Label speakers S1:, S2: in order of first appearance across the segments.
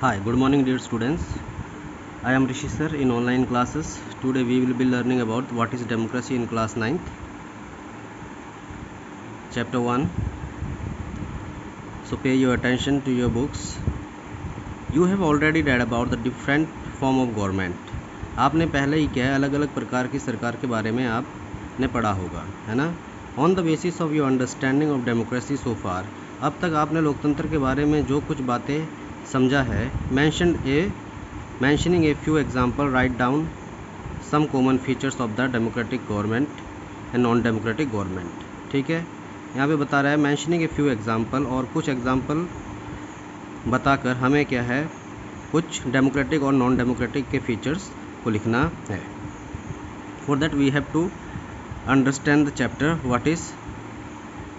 S1: Hi, good morning dear students. I am Rishi sir in online classes. Today we will be learning about what is democracy in class 9th. Chapter 1. So pay your attention to your books. You have already read about the different form of government. आपने पहले ही क्या है अलग अलग प्रकार की सरकार के बारे में आपने पढ़ा होगा, है ना। On the basis of your understanding of democracy so far, अब तक आपने लोकतंत्र के बारे में जो कुछ बातें समझा है, mentioning a few example, write down some common features of the democratic government and non democratic government। ठीक है, यहाँ पे बता रहा है mentioning a few example, और कुछ एग्जाम्पल बताकर हमें क्या है कुछ डेमोक्रेटिक और नॉन डेमोक्रेटिक के फीचर्स को लिखना है। For that we have to understand the chapter, what is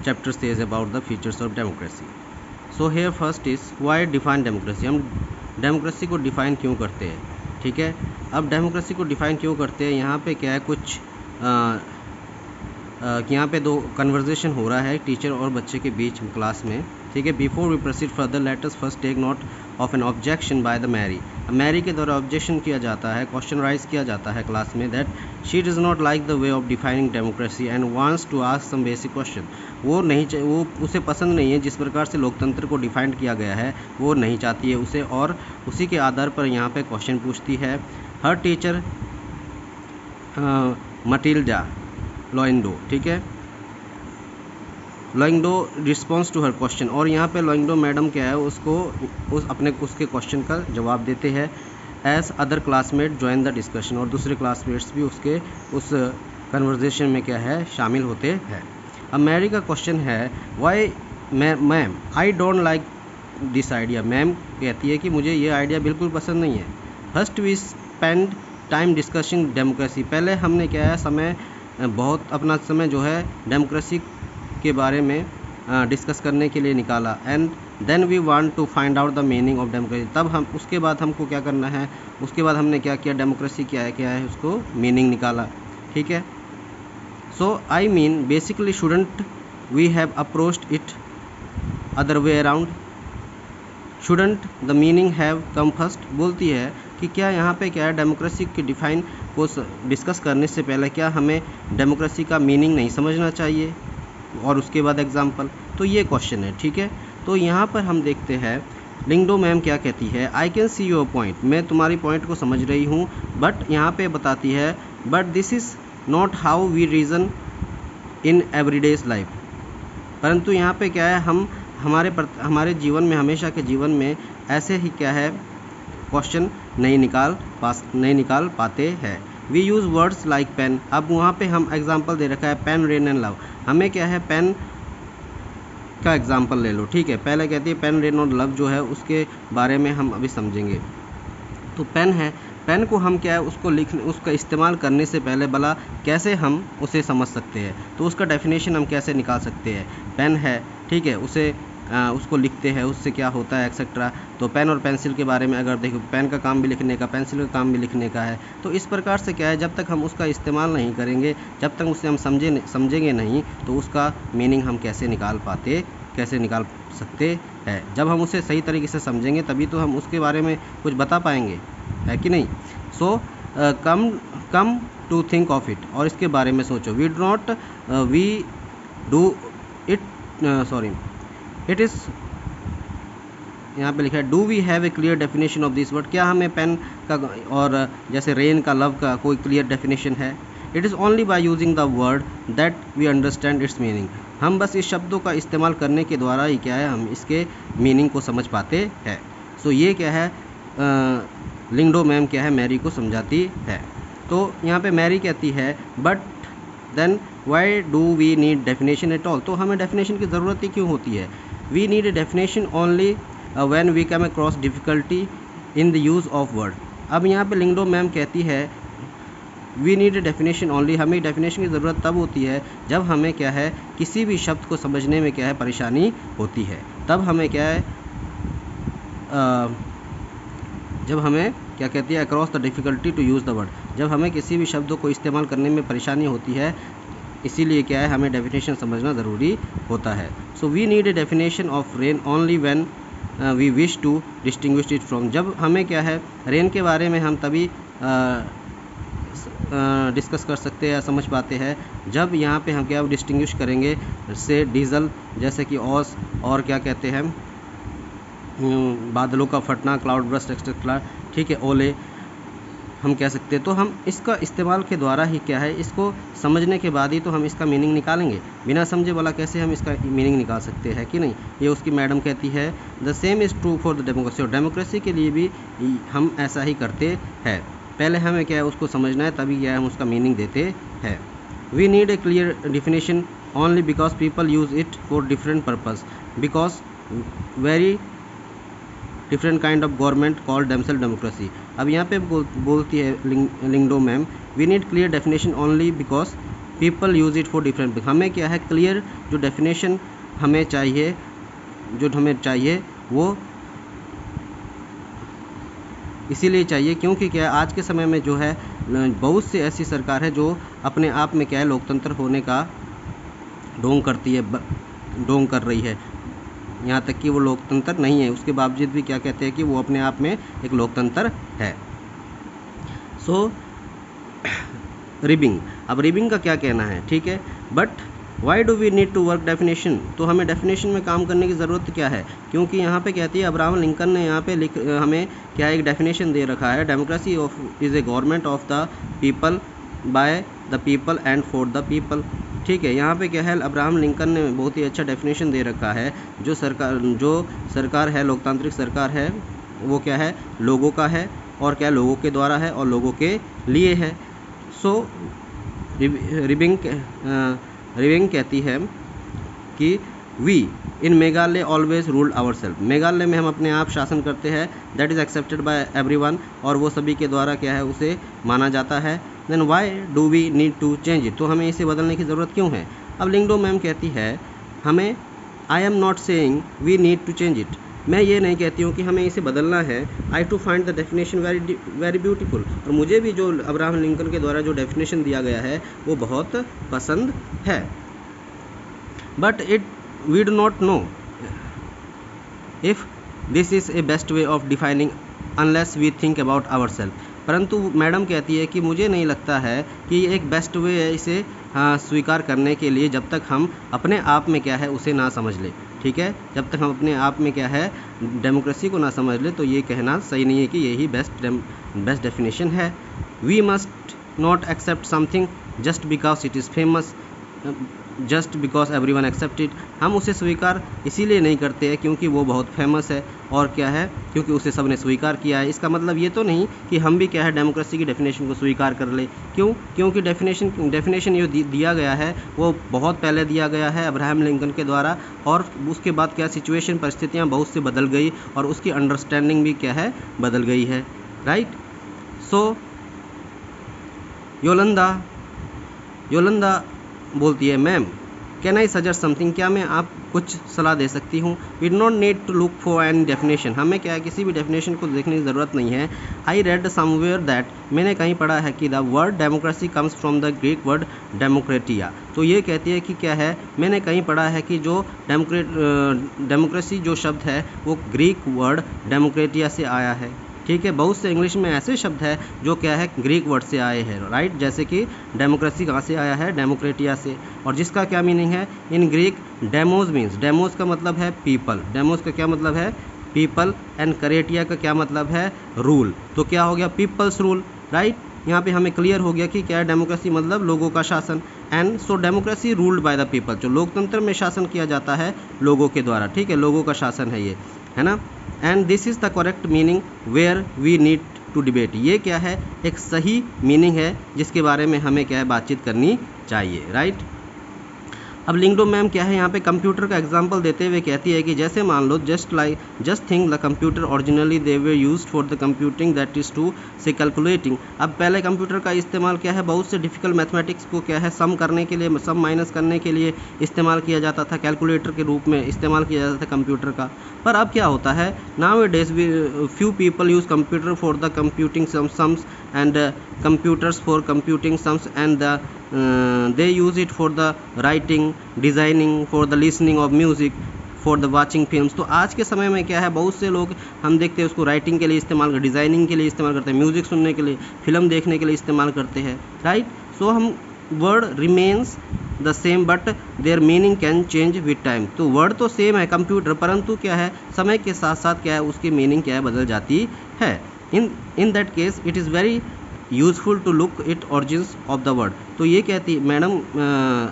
S1: chapter says about the features of democracy. So here first is why define democracy. हम डेमोक्रेसी को डिफ़ाइन क्यों करते हैं, ठीक है। अब डेमोक्रेसी को डिफ़ाइन क्यों करते हैं, यहाँ पे क्या है कुछ यहाँ पे दो कन्वर्जेशन हो रहा है टीचर और बच्चे के बीच क्लास में, ठीक है। Before we proceed further let us first take note of an objection by the Mary के द्वारा ऑब्जेक्शन किया जाता है, क्वेश्चन राइज किया जाता है क्लास में, that she does not like the way of defining democracy and wants to ask some basic question. वो उसे पसंद नहीं है जिस प्रकार से लोकतंत्र को डिफाइन किया गया है, वो नहीं चाहती है उसे, और उसी के आधार पर यहाँ पे क्वेश्चन पूछती है। हर टीचर मटिल्डा लॉइंडो, ठीक है, लॉइंडो रिस्पॉन्स टू हर क्वेश्चन, और यहाँ पे लॉइंडो मैडम क्या है उसके क्वेश्चन का जवाब देते हैं। As other classmate join the discussion, और दूसरे क्लासमेट्स भी उस कन्वर्जेशन में क्या है शामिल होते हैं। अब मैरी का क्वेश्चन है why ma'am I don't like this idea. Ma'am कहती है कि मुझे ये आइडिया बिल्कुल पसंद नहीं है। First we spend time discussing democracy, पहले हमने क्या है अपना समय जो है डेमोक्रेसी के बारे में डिस्कस करने के लिए निकाला। And then we want to find out the meaning of democracy. तब उसके बाद हमको क्या करना है, उसके बाद हमने क्या किया, डेमोक्रेसी क्या है उसको मीनिंग निकाला, ठीक है। So I mean basically shouldn't we have approached it other way around, shouldn't the meaning have come first. बोलती है कि क्या यहाँ पे क्या है डेमोक्रेसी की डिफाइन को डिस्कस करने से पहले क्या हमें डेमोक्रेसी का मीनिंग नहीं समझना चाहिए, और उसके बाद एग्जाम्पल। तो ये क्वेश्चन है, ठीक है। तो यहाँ पर हम देखते हैं लिंगडो मैम क्या कहती है, I can see your point, मैं तुम्हारी पॉइंट को समझ रही हूँ, बट यहाँ पे बताती है but this is not how we reason in everyday life. परंतु यहाँ पे क्या है हम हमारे जीवन में, हमेशा के जीवन में ऐसे ही क्या है क्वेश्चन नहीं निकाल पाते हैं। We use words like pain. अब वहाँ पे हम एग्जांपल दे रखा है पेन, रेन एंड लव। हमें क्या है पेन का एग्जांपल ले लो, ठीक है। पहले कहती है पेन, रेन और लव जो है उसके बारे में हम अभी समझेंगे। तो पेन है, पेन को हम क्या है उसका इस्तेमाल करने से पहले भला कैसे हम उसे समझ सकते हैं, तो उसका डेफिनेशन हम कैसे निकाल सकते हैं। पेन है, ठीक है, उसको लिखते हैं, उससे क्या होता है एक्सेट्रा। तो पेन और पेंसिल के बारे में अगर देखो, पेन का काम भी लिखने का, पेंसिल का काम भी लिखने का है। तो इस प्रकार से क्या है जब तक हम उसका इस्तेमाल नहीं करेंगे, जब तक उसे हम समझेंगे नहीं, तो उसका मीनिंग हम कैसे निकाल सकते हैं। जब हम उसे सही तरीके से समझेंगे तभी तो हम उसके बारे में कुछ बता पाएंगे, है कि नहीं। So come to think of it, और इसके बारे में सोचो। इट इज़, यहाँ पे लिखा है do we have a clear definition of this word. क्या हमें पेन का और जैसे रेन का, लव का कोई क्लियर डेफिनेशन है। It is only by using the word that we understand its meaning. हम बस इस शब्दों का इस्तेमाल करने के द्वारा ही क्या है हम इसके मीनिंग को समझ पाते हैं। सो ये क्या है लिंगडो मैम क्या है मैरी को समझाती है। तो यहाँ पे मैरी कहती है but then why do we need definition at all. तो हमें डेफिनेशन की ज़रूरत ही क्यों होती है। We need a definition only when we come across difficulty in the use of word. अब यहाँ पे लिंगडो मैम कहती है we need a definition only, हमें डेफिनेशन की ज़रूरत तब होती है जब हमें क्या है किसी भी शब्द को समझने में क्या है परेशानी होती है। तब हमें क्या है जब हमें क्या कहती है across the difficulty to use the word, जब हमें किसी भी शब्द को इस्तेमाल करने में परेशानी होती है, इसीलिए क्या है हमें डेफिनेशन समझना ज़रूरी होता है। So we need a definition of rain only when we wish to distinguish it from. जब हमें क्या है रेन के बारे में हम तभी डिस्कस कर सकते हैं या समझ पाते हैं जब यहाँ पे हम क्या डिस्टिंग्विश करेंगे से डीजल, जैसे कि ओस, और क्या कहते हैं बादलों का फटना, क्लाउड बर्स्ट एक्सेट्रा, ठीक है, ओले हम कह सकते हैं। तो हम इसका इस्तेमाल के द्वारा ही क्या है, इसको समझने के बाद ही तो हम इसका मीनिंग निकालेंगे। बिना समझे वाला कैसे हम इसका मीनिंग निकाल सकते हैं कि नहीं। ये उसकी मैडम कहती है the same is true for the democracy, और डेमोक्रेसी के लिए भी हम ऐसा ही करते हैं। पहले हमें क्या है उसको समझना है, तभी क्या है हम उसका मीनिंग देते हैं। We need a clear definition only because people use it for different purpose because very different kind of government called themself democracy. अब यहाँ पे बोलती है Lyngdoh ma'am, we need clear definition only because people use it for different. हमें क्या है clear जो definition हमें चाहिए, वो इसीलिए चाहिए क्योंकि क्या आज के समय में जो है बहुत सी ऐसी सरकार है जो अपने आप में क्या है लोकतंत्र होने का ढोंग कर रही है। यहाँ तक कि वो लोकतंत्र नहीं है, उसके बावजूद भी क्या कहते हैं कि वो अपने आप में एक लोकतंत्र है। सो रिबिंग, अब रिबिंग का क्या कहना है, ठीक है, but why do we need to work definition, तो हमें डेफिनेशन में काम करने की ज़रूरत क्या है, क्योंकि यहाँ पे कहती है अब्राहम लिंकन ने यहाँ पे हमें क्या एक डेफिनेशन दे रखा है, democracy of is a government of the people bye the people and for the people. ठीक है, यहाँ पे क्या है अब्राहम लिंकन ने बहुत ही अच्छा डेफिनेशन दे रखा है। जो सरकार है, लोकतांत्रिक सरकार है, वो क्या है लोगों का है, और क्या लोगों के द्वारा है और लोगों के लिए है। सो रिबिंग कहती है कि we in Meghalaya always ruled our self, Meghalaya में हम अपने आप शासन करते हैं, that is accepted by everyone, और वो सभी के द्वारा क्या है उसे माना जाता है। Then why do we need to change it, तो हमें इसे बदलने की ज़रूरत क्यों है। अब लिंगडो मैम कहती है हमें, I am not saying we need to change it, मैं ये नहीं कहती हूँ कि हमें इसे बदलना है। I to find the definition very beautiful, और मुझे भी जो अब्राहम लिंकन के द्वारा जो डेफिनेशन दिया गया है वो बहुत पसंद है। But we do not know if this is a best way of defining unless we think about our self, परंतु मैडम कहती है कि मुझे नहीं लगता है कि ये एक बेस्ट वे है इसे स्वीकार करने के लिए, जब तक हम अपने आप में क्या है उसे ना समझ ले। ठीक है, जब तक हम अपने आप में क्या है डेमोक्रेसी को ना समझ ले, तो ये कहना सही नहीं है कि यही बेस्ट डेफिनेशन है। We must not accept something just because it is famous, just because everyone accept it, हम उसे स्वीकार इसीलिए नहीं करते हैं क्योंकि वो बहुत फेमस है, और क्या है क्योंकि उसे सबने स्वीकार किया है। इसका मतलब ये तो नहीं कि हम भी क्या है डेमोक्रेसी की डेफिनेशन को स्वीकार कर ले। क्यों? क्योंकि डेफिनेशन ये दिया गया है वो बहुत पहले दिया गया है अब्राहम लिंकन के द्वारा, और उसके बाद क्या सिचुएशन परिस्थितियाँ बहुत से बदल गई और उसकी अंडरस्टैंडिंग भी क्या है बदल गई है। राइट। सो योलंदा बोलती है ma'am can I suggest something, क्या मैं आप कुछ सलाह दे सकती हूँ। We do not need to look for any definition, हमें क्या है किसी भी डेफिनेशन को देखने की ज़रूरत नहीं है। आई रेड समवेयर दैट, मैंने कहीं पढ़ा है कि the word democracy comes from the Greek word demokratia, तो ये कहती है कि क्या है मैंने कहीं पढ़ा है कि जो डेमोक्रेसी जो शब्द है वो ग्रीक वर्ड डेमोक्रेटिया से आया है। ठीक है, बहुत से इंग्लिश में ऐसे शब्द है जो क्या है ग्रीक वर्ड से आए हैं। राइट, जैसे कि डेमोक्रेसी कहाँ से आया है डेमोक्रेटिया से, और जिसका क्या मीनिंग है in Greek demos means, demos का मतलब है पीपल, डेमोज का क्या मतलब है पीपल, एंड करेटिया का क्या मतलब है रूल, तो क्या हो गया पीपल्स रूल। राइट, यहाँ पे हमें क्लियर हो गया कि क्या है डेमोक्रेसी मतलब लोगों का शासन, and so democracy ruled by the people, जो लोकतंत्र में शासन किया जाता है लोगों के द्वारा। ठीक है, लोगों का शासन है ये, है ना। And this is the correct meaning where we need to debate, ये क्या है एक सही मीनिंग है जिसके बारे में हमें क्या है बातचीत करनी चाहिए। राइट। अब लिंगडो मैम क्या है यहाँ पे कंप्यूटर का एग्जांपल देते हुए कहती है कि जैसे मान लो just think the computer originally they were used for the computing that is to say calculating. अब पहले कंप्यूटर का इस्तेमाल क्या है बहुत से डिफ़िकल्ट मैथमेटिक्स को क्या है सम करने के लिए, सम माइनस करने के लिए इस्तेमाल किया जाता था, कैलकुलेटर के रूप में इस्तेमाल किया जाता था कंप्यूटर का। पर अब क्या होता है now A days few people use computer for the computing sums and computers for computing sums, and they use it for the writing, designing, for the listening of music, for the watching films. तो आज के समय में क्या है, बहुत से लोग हम देखते हैं उसको राइटिंग के लिए इस्तेमाल कर, डिज़ाइनिंग के लिए इस्तेमाल करते हैं, म्यूज़िक सुनने के लिए, फिल्म देखने के लिए इस्तेमाल करते हैं, राइट। सो हम word remains the same but there meaning can change with time. तो वर्ड तो सेम है कंप्यूटर, परंतु क्या है समय के साथ साथ क्या है उसकी मीनिंग क्या है बदल जाती है। In that case it is very useful to look it origins of the word. तो ये कहती मैडम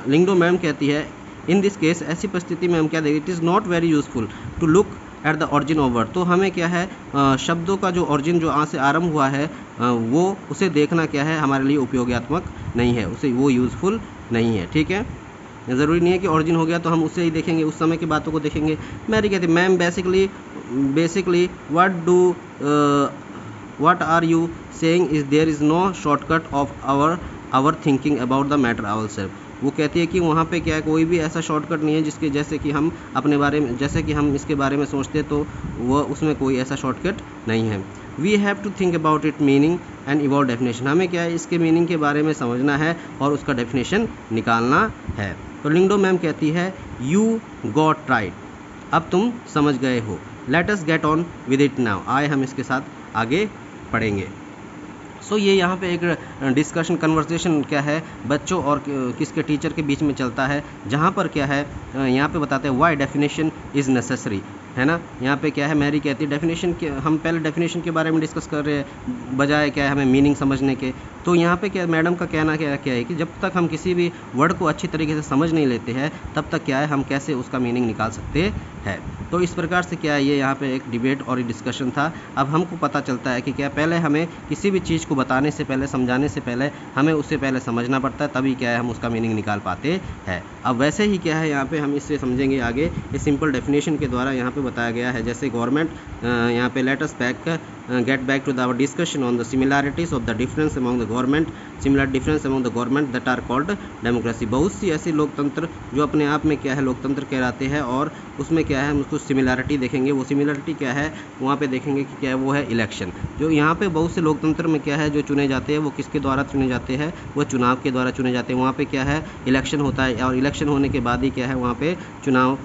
S1: लिंगडो मैम कहती है इन दिस केस, ऐसी परिस्थिति में हम क्या देखें, it is not very useful to look at the origin of word. तो हमें क्या है शब्दों का जो ऑरिजिन जो यहाँ से आरंभ हुआ है वो उसे देखना क्या है हमारे लिए उपयोगात्मक नहीं है, उसे वो यूज़फुल नहीं है, ठीक है। ज़रूरी नहीं है कि ऑरिजिन हो गया तो हम उसे ही देखेंगे, उस समय की बातों को देखेंगे। मैरी कहती ma'am basically what are you saying is there is no shortcut of our thinking about the matter ourselves। वो कहती है कि वहाँ पे क्या है कोई भी ऐसा शॉर्टकट नहीं है जिसके जैसे कि हम अपने बारे में जैसे कि हम इसके बारे में सोचते तो वो उसमें कोई ऐसा शॉर्टकट नहीं है। We have to think about it meaning and evolve definition. हमें क्या है इसके मीनिंग के बारे में समझना है और उसका डेफिनेशन निकालना है। तो लिंगडो मैम कहती है यू गॉट राइट, अब तुम समझ गए हो। Let us get on with it now, आए हम इसके साथ आगे पढ़ेंगे। सो ये यहाँ पे एक डिस्कशन कन्वर्सेशन क्या है बच्चों और किसके टीचर के बीच में चलता है, जहाँ पर क्या है यहाँ पे बताते हैं व्हाई डेफिनेशन इज़ नेसेसरी, है ना। यहाँ पे क्या है मैरी कहती है डेफिनेशन के, हम पहले डेफिनेशन के बारे में डिस्कस कर रहे हैं बजाय क्या है हमें मीनिंग समझने के। तो यहाँ पे क्या मैडम का कहना क्या है कि जब तक हम किसी भी वर्ड को अच्छी तरीके से समझ नहीं लेते हैं तब तक क्या है हम कैसे उसका मीनिंग निकाल सकते हैं। तो इस प्रकार से क्या है ये यहाँ पे एक डिबेट और डिस्कशन था। अब हमको पता चलता है कि क्या पहले हमें किसी भी चीज़ को बताने से पहले, समझाने से पहले हमें उससे पहले समझना पड़ता है, तभी क्या है हम उसका मीनिंग निकाल पाते हैं। अब वैसे ही क्या है यहाँ पे हम इससे समझेंगे आगे, इस सिंपल डेफिनेशन के द्वारा यहाँ पे बताया गया है। जैसे गवर्नमेंट यहाँ पे let us get back to our discussion on the similarities of the difference among the government, similar difference among the government that are called democracy। बहुत सी ऐसी लोकतंत्र जो अपने आप में क्या है लोकतंत्र कहलाते हैं और उसमें क्या है हम उसको सिमिलैरिटी देखेंगे। वो सिमिलैरिटी क्या है वहाँ पे देखेंगे कि क्या है वो है इलेक्शन। जो यहाँ पे बहुत से लोकतंत्र में क्या है जो चुने जाते हैं वो किसके द्वारा चुने जाते हैं, वो चुनाव के द्वारा चुने जाते हैं। वहाँ पे क्या है इलेक्शन होता है और इलेक्शन होने के बाद ही क्या है वहाँ पे चुनाव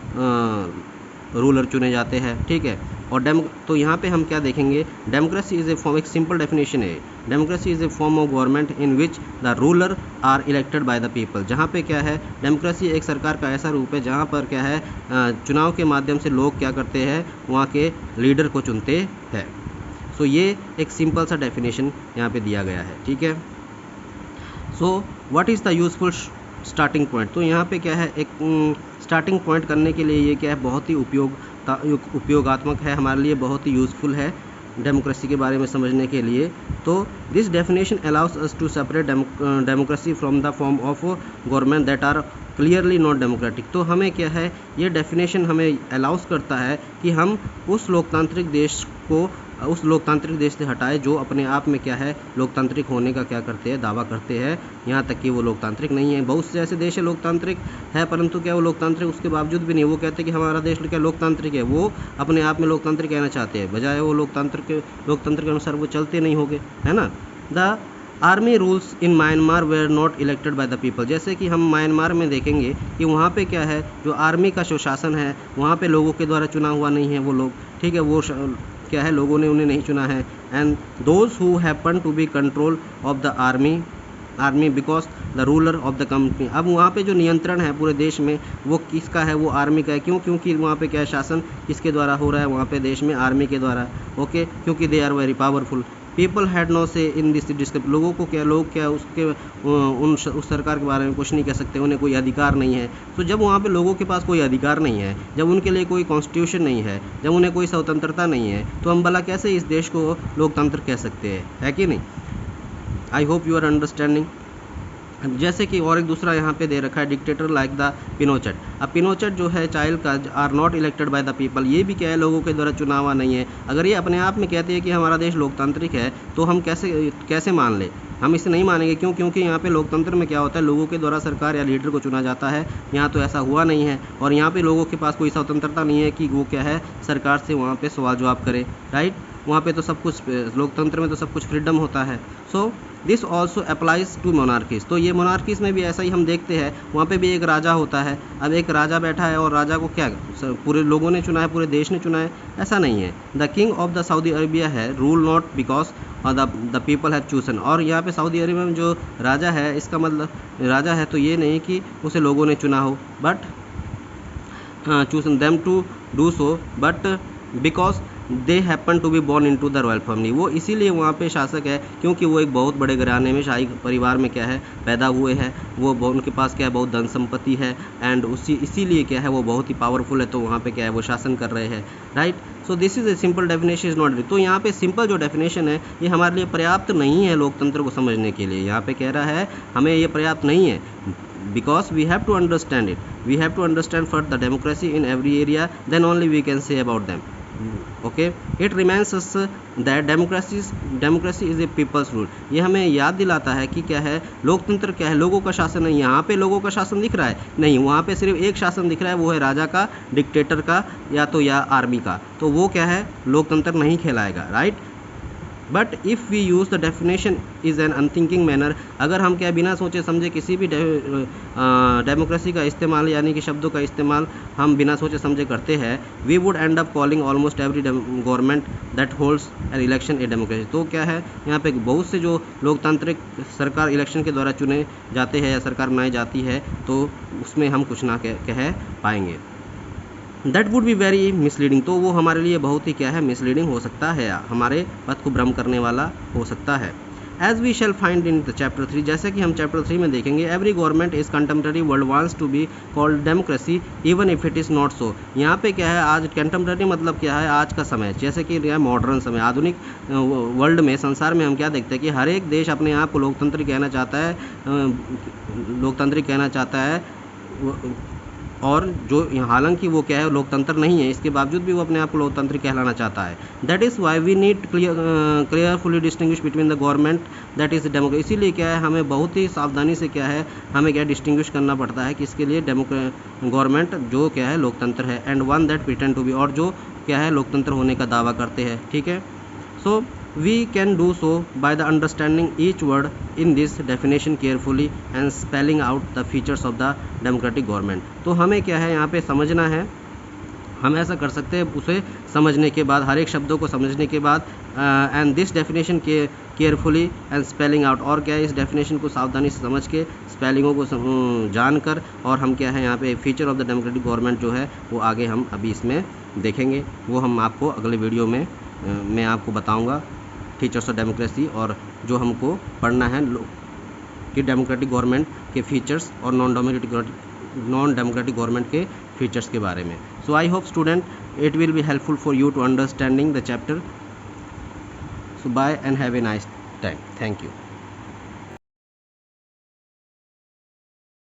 S1: रूलर चुने जाते हैं, ठीक है। और तो यहाँ पे हम क्या देखेंगे, डेमोक्रेसी इज़ ए फॉर्म, एक सिंपल डेफिनेशन है, democracy is a form of government in which the ruler are elected by the people. जहाँ पे क्या है डेमोक्रेसी एक सरकार का ऐसा रूप है जहाँ पर क्या है चुनाव के माध्यम से लोग क्या करते हैं वहाँ के लीडर को चुनते हैं। सो ये एक सिंपल सा डेफिनेशन यहाँ पे दिया गया है, ठीक है। So what is the useful starting point. तो यहाँ पे क्या है एक स्टार्टिंग पॉइंट करने के लिए ये क्या है बहुत ही उपयोगात्मक है, हमारे लिए बहुत ही यूज़फुल है डेमोक्रेसी के बारे में समझने के लिए। तो this definition allows us to separate democracy from the form of government that are clearly not democratic. तो हमें क्या है ये डेफिनेशन हमें अलाउस करता है कि हम उस लोकतांत्रिक देश को उस लोकतांत्रिक देश से हटाए जो अपने आप में क्या है लोकतांत्रिक होने का क्या करते हैं दावा करते हैं, यहाँ तक कि वो लोकतांत्रिक नहीं है। बहुत से ऐसे देश है लोकतांत्रिक है परंतु क्या वो लोकतांत्रिक उसके बावजूद भी नहीं, वो कहते हैं कि हमारा देश क्या लोकतांत्रिक है, वो अपने आप में लोकतांत्रिक कहना चाहते हैं, बजाय वो लोकतंत्र के अनुसार वो चलते नहीं होंगे, है ना। The army rules in Myanmar were not elected by the people. जैसे कि हम म्यांमार में देखेंगे कि वहाँ पे क्या है जो आर्मी का जो शासन है वहाँ पे लोगों के द्वारा चुना हुआ नहीं है वो लोग, ठीक है, वो क्या है लोगों ने उन्हें नहीं चुना है। And those who happen to be control of the army because the ruler of the company. अब वहाँ पे जो नियंत्रण है पूरे देश में वो किसका है, वो आर्मी का है। क्यों? क्योंकि वहाँ पे क्या है शासन किसके द्वारा हो रहा है वहाँ पे देश में, आर्मी के द्वारा, ओके, क्योंकि they are very powerful. People had no say in this discuss. लोगों को क्या, लोग क्या उसके उस सरकार के बारे में कुछ नहीं कह सकते, उन्हें कोई अधिकार नहीं है। तो जब वहाँ पे लोगों के पास कोई अधिकार नहीं है, जब उनके लिए कोई कॉन्स्टिट्यूशन नहीं है, जब उन्हें कोई स्वतंत्रता नहीं है, तो हम भला कैसे इस देश को लोकतंत्र कह सकते हैं, है कि नहीं। I hope you are understanding. जैसे कि और एक दूसरा यहाँ पे दे रखा है डिक्टेटर लाइक द पिनोचेट। अब पिनोचेट जो है चाइल्ड का are not elected by the people, ये भी क्या है लोगों के द्वारा चुना हुआ नहीं है। अगर ये अपने आप में कहते हैं कि हमारा देश लोकतांत्रिक है तो हम कैसे मान ले, हम इसे नहीं मानेंगे। क्यों? क्योंकि यहाँ पे लोकतंत्र में क्या होता है लोगों के द्वारा सरकार या लीडर को चुना जाता है, यहाँ तो ऐसा हुआ नहीं है। और यहाँ पे लोगों के पास कोई स्वतंत्रता नहीं है कि वो क्या है सरकार से वहाँ पे सवाल जवाब करे, राइट। वहाँ पे तो सब कुछ लोकतंत्र में तो सब कुछ फ्रीडम होता है। So this also applies to monarchies. तो ये मोनार्कीज में भी ऐसा ही हम देखते हैं, वहाँ पे भी एक राजा होता है। अब एक राजा बैठा है और राजा को क्या पूरे लोगों ने चुना है, पूरे देश ने चुना है, ऐसा नहीं है। The king of the Saudi Arabia has rule not because the people have chosen. और यहाँ पे सऊदी अरेबिया में जो राजा है, इसका मतलब राजा है तो ये नहीं कि उसे लोगों ने चुना हो, but chosen them to do so, but because they happen to be born into the royal family। वो इसीलिए वहाँ पे शासक है क्योंकि वो एक बहुत बड़े घराने में, शाही परिवार में क्या है पैदा हुए हैं। वो उनके पास क्या है बहुत धन संपत्ति है, एंड इसीलिए क्या है वो बहुत ही पावरफुल है, तो वहाँ पे क्या है वो शासन कर रहे हैं, right. So this is a simple definition is not. तो यहाँ पे सिंपल जो डेफिनेशन है ये हमारे लिए पर्याप्त नहीं है लोकतंत्र को समझने के लिए। यहाँ पे कह रहा है हमें ये पर्याप्त नहीं है, because we have to understand it, we have to understand for the democracy in every area, then only we can say about them, okay। it reminds us that democracy is a people's rule। ये हमें याद दिलाता है कि क्या है लोकतंत्र क्या है, लोगों का शासन है। यहाँ पे लोगों का शासन दिख रहा है नहीं, वहाँ पे सिर्फ एक शासन दिख रहा है, वो है राजा का, डिक्टेटर का, या आर्मी का। तो वो क्या है लोकतंत्र नहीं कहलाएगा, right. But if we use the definition is an unthinking manner. अगर हम क्या बिना सोचे समझे किसी भी डेमोक्रेसी का इस्तेमाल, यानी कि शब्दों का इस्तेमाल हम बिना सोचे समझे करते हैं, we would end up calling almost every government that holds an election a democracy. तो क्या है यहाँ पे बहुत से जो लोकतांत्रिक सरकार इलेक्शन के द्वारा चुने जाते हैं या सरकार बनाई जाती है, तो उसमें हम कुछ ना कह पाएंगे। That would be very misleading. तो वो हमारे लिए बहुत ही क्या है मिसलीडिंग हो सकता है, हमारे पथ को भ्रम करने वाला हो सकता है। As we shall find in the chapter 3, जैसे कि हम चैप्टर 3 में देखेंगे, every government is contemporary world wants to be called democracy even if it is not so. यहाँ पे क्या है आज कंटेम्प्रेरी मतलब क्या है आज का समय, जैसे कि मॉडर्न समय, आधुनिक वर्ल्ड में, संसार में हम क्या देखते हैं कि हर एक देश अपने आप को लोकतंत्र कहना चाहता है, और जो हालांकि वो क्या है लोकतंत्र नहीं है, इसके बावजूद भी वो अपने आप को लोकतंत्र कहलाना चाहता है। That is why we need clearfully distinguish between the government that is democracy. इसीलिए क्या है हमें बहुत ही सावधानी से क्या है हमें क्या डिस्टिंग्विश करना पड़ता है कि इसके लिए गवर्नमेंट जो क्या है लोकतंत्र है, and one that pretend to be, और जो क्या है लोकतंत्र होने का दावा करते हैं, ठीक है। सो we can do so by the understanding each word in this definition carefully and spelling out the features of the democratic government। तो हमें क्या है यहाँ पे समझना है, हम ऐसा कर सकते हैं उसे समझने के बाद, हर एक शब्दों को समझने के बाद, एंड दिस डेफिनेशन के केयरफुली एंड स्पेलिंग आउट, और क्या है इस डेफिनेशन को सावधानी से समझ के स्पेलिंगों को जानकर, और हम क्या है यहाँ pay feature of the democratic government जो है वो आगे हम अभी इसमें देखेंगे, वो हम आपको अगले वीडियो में मैं आपको बताऊँगा फीचर्स ऑफ डेमोक्रेसी, और जो हमको पढ़ना है कि डेमोक्रेटिक गवर्नमेंट के फीचर्स और नॉन डेमोक्रेटिक गवर्नमेंट के फीचर्स के बारे में। So I hope student it will be helpful for you to understanding the chapter. So bye and have a nice time. Thank you.